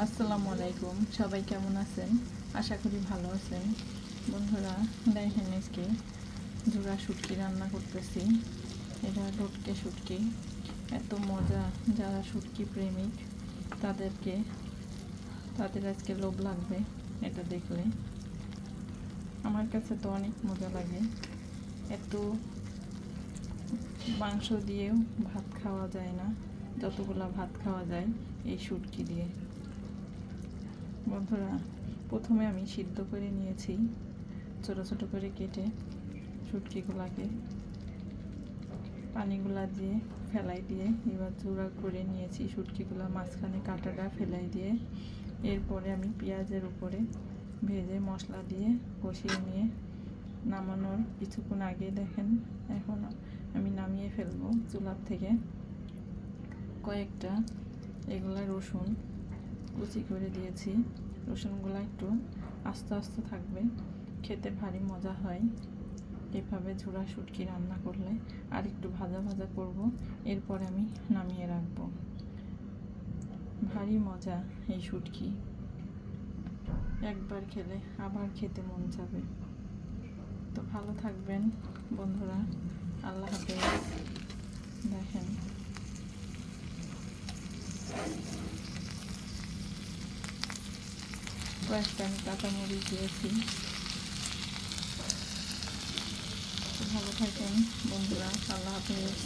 আসসালামু আলাইকুম, সবাই কেমন আছেন? আশা করি ভালো আছেন। বন্ধুরা, দেখেন আজকে ঝুরা শুটকি রান্না করতেছি। এটা লটকে শুটকি, এত মজা। যারা শুটকি প্রেমিক তাদের আজকে লোভ লাগবে এটা দেখলে। আমার কাছে তো অনেক মজা লাগে। এত মাংস দিয়েও ভাত খাওয়া যায় না যতগুলা ভাত খাওয়া যায় এই শুটকি দিয়ে। বন্ধুরা, প্রথমে আমি সিদ্ধ করে নিয়েছি, ছোটো ছোটো করে কেটে শুটকিগুলাকে পানিগুলা দিয়ে ফেলাই দিয়ে এবার চূড়া করে নিয়েছি শুটকিগুলা, মাঝখানে কাঁটাটা ফেলাই দিয়ে এরপরে আমি পেঁয়াজের উপরে ভেজে মশলা দিয়ে কষিয়ে নিয়ে নামানোর কিছুক্ষণ আগে দেখেন এখন আমি নামিয়ে ফেলবো চুলার থেকে। কয়েকটা এগুলা রসুন কুচি করে দিয়েছি। রসুনগুলো একটু আস্তে আস্তে থাকবে, খেতে ভারী মজা হয় এভাবে ঝুরা শুটকি রান্না করলে। আর একটু ভাজা ভাজা করব, এরপরে আমি নামিয়ে রাখবো। ভারী মজা এই শুটকি, একবার খেলে আবার খেতে মন যাবে। তো ভালো থাকবেন বন্ধুরা, আল্লাহ হাফেজ। দেখেন কয়েকটা আমি কাঁচামরিচ দিয়েছি। ভালো থাকেন বন্ধুরা, আল্লাহ হাফেজ।